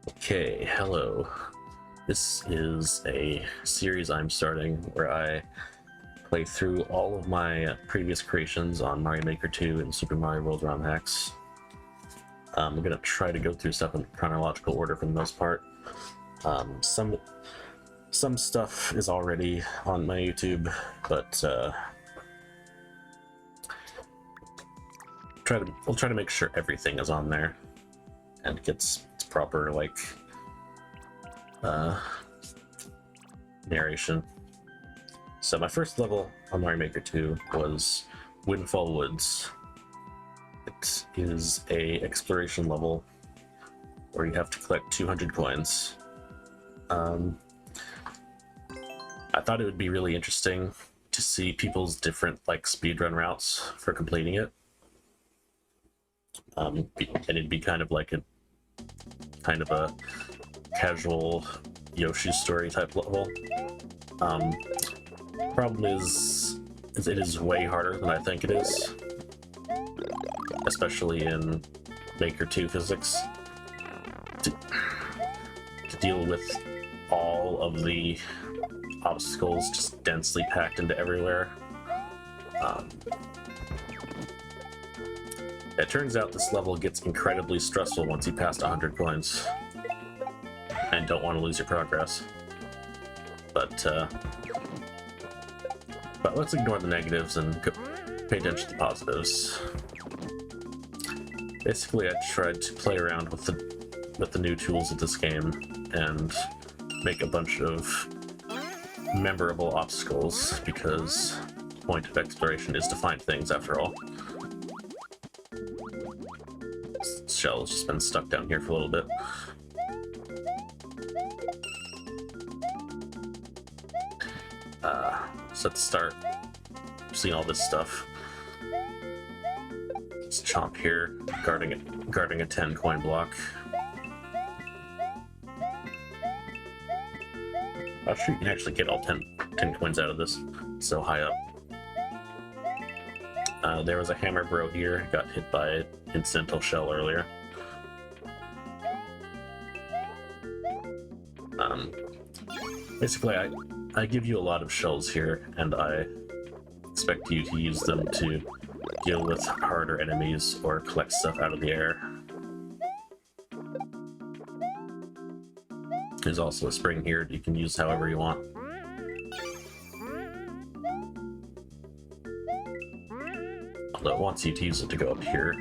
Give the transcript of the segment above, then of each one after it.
Okay, hello. This is a series I'm starting where I play through all of my previous creations on Mario Maker 2 and Super Mario World ROM hacks. I'm going to try to go through stuff in chronological order for the most part. Some stuff is already on my YouTube, but we'll try to make sure everything is on there and gets its proper narration. So my first level on Mario Maker 2 was Windfall Woods. It is a exploration level where you have to collect 200 coins. I thought it would be really interesting to see people's different speedrun routes for completing it. And it'd be kind of a casual Yoshi's Story type level. Problem is it is way harder than I think it is, especially in Maker 2 physics, to deal with all of the obstacles just densely packed into everywhere. It turns out this level gets incredibly stressful once you pass 100 coins and don't want to lose your progress. But let's ignore the negatives and pay attention to the positives. Basically, I tried to play around with the new tools of this game and make a bunch of memorable obstacles, because the point of exploration is to find things after all. This shell has just been stuck down here for a little bit. So let's start seeing all this stuff. Let's chomp here, guarding a 10 coin block. I'm sure you can actually get all 10 coins out of this. It's so high up. There was a hammer bro here, got hit by an incidental shell earlier. Basically, I give you a lot of shells here, and I expect you to use them to deal with harder enemies or collect stuff out of the air. There's also a spring here that you can use however you want. Although it wants you to use it to go up here.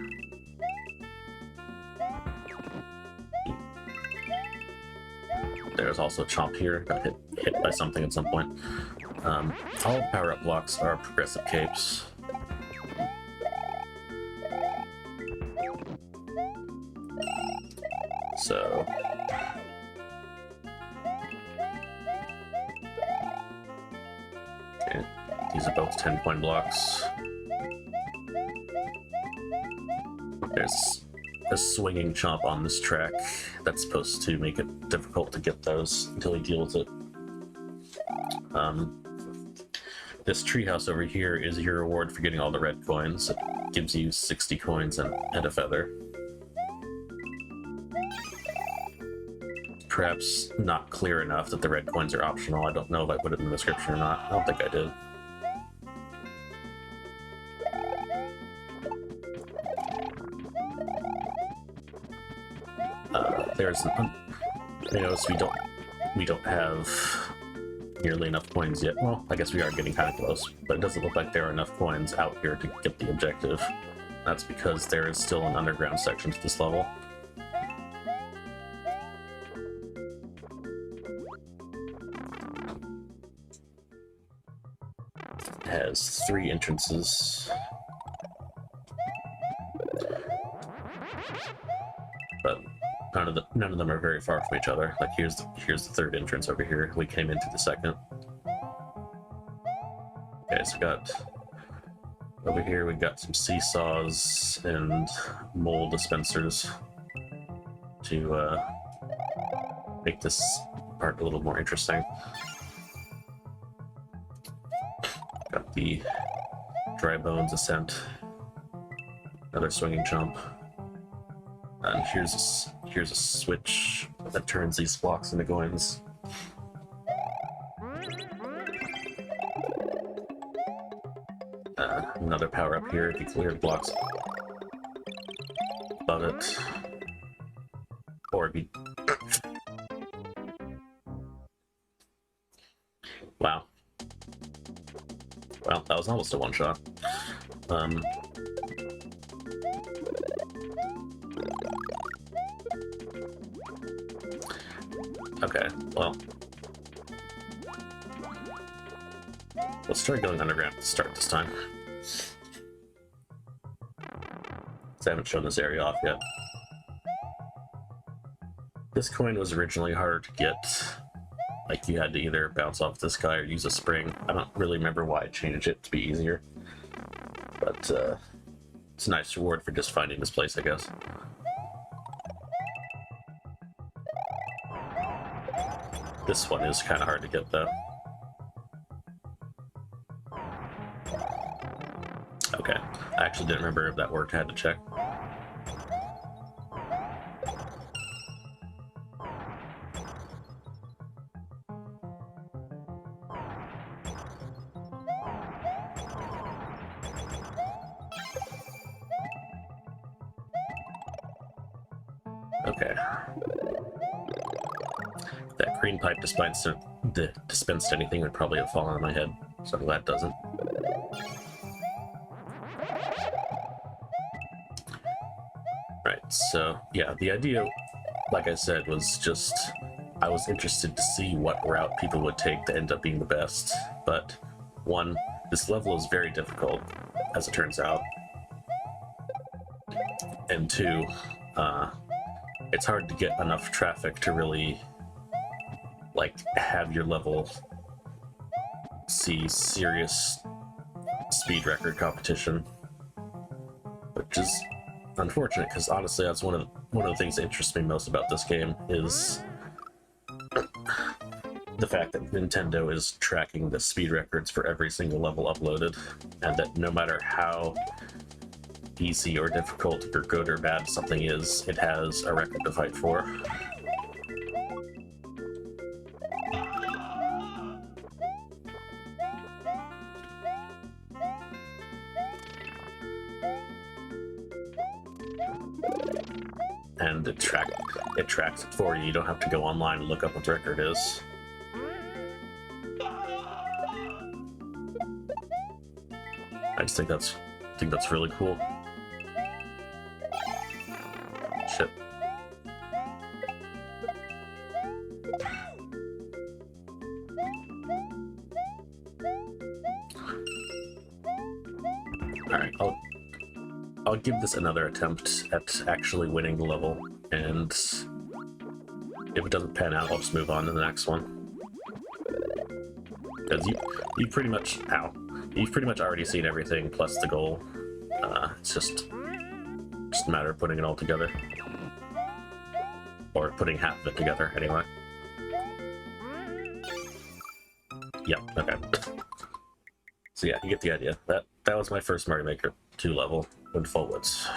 There's also a chomp here, got hit by something at some point. All power-up blocks are progressive capes. So okay, these are both 10 coin blocks. There's a swinging chomp on this track that's supposed to make it difficult to get those until you deal with it. This treehouse over here is your reward for getting all the red coins. It gives you 60 coins and a feather. Perhaps not clear enough that the red coins are optional. I don't know if I put it in the description or not. I don't think I did. There's an you notice we don't have nearly enough coins yet. Well, I guess we are getting kind of close, but it doesn't look like there are enough coins out here to get the objective. That's because there is still an underground section to this level. It has 3 entrances. But none of them are very far from each other. Like here's the third entrance over here. We came into the second. Okay, so we got over here. We got some seesaws and mole dispensers to make this part a little more interesting. Got the dry bones ascent. Another swinging jump. And here's a switch that turns these blocks into coins. Another power up here if you clear the blocks above it. Or be. Wow. Well, that was almost a one shot. Okay, well. Let's try going underground to start this time. I haven't shown this area off yet. This coin was originally hard to get. Like, you had to either bounce off this guy or use a spring. I don't really remember why I changed it to be easier. But, it's a nice reward for just finding this place, I guess. This one is kind of hard to get, though. Okay, I actually didn't remember if that worked, I had to check. Okay. That green pipe dispensed anything would probably have fallen on my head, so I'm glad it doesn't. Right, so yeah, the idea, like I said, was just I was interested to see what route people would take to end up being the best. But one, this level is very difficult, as it turns out. And two, it's hard to get enough traffic to really, like, have your level see serious speed record competition, which is unfortunate, because honestly that's one of the things that interests me most about this game is the fact that Nintendo is tracking the speed records for every single level uploaded, and that no matter how easy or difficult or good or bad something is, it has a record to fight for. And it tracks it for you. You don't have to go online and look up what the record is. I just think that's really cool. Shit. Alright, I'll give this another attempt at actually winning the level, and if it doesn't pan out, I'll just move on to the next one. Because you've pretty much already seen everything plus the goal. It's just a matter of putting it all together. Or putting half of it together, anyway. Yep, okay. So yeah, you get the idea. That was my first Mario Maker 2 level, Windfall Woods.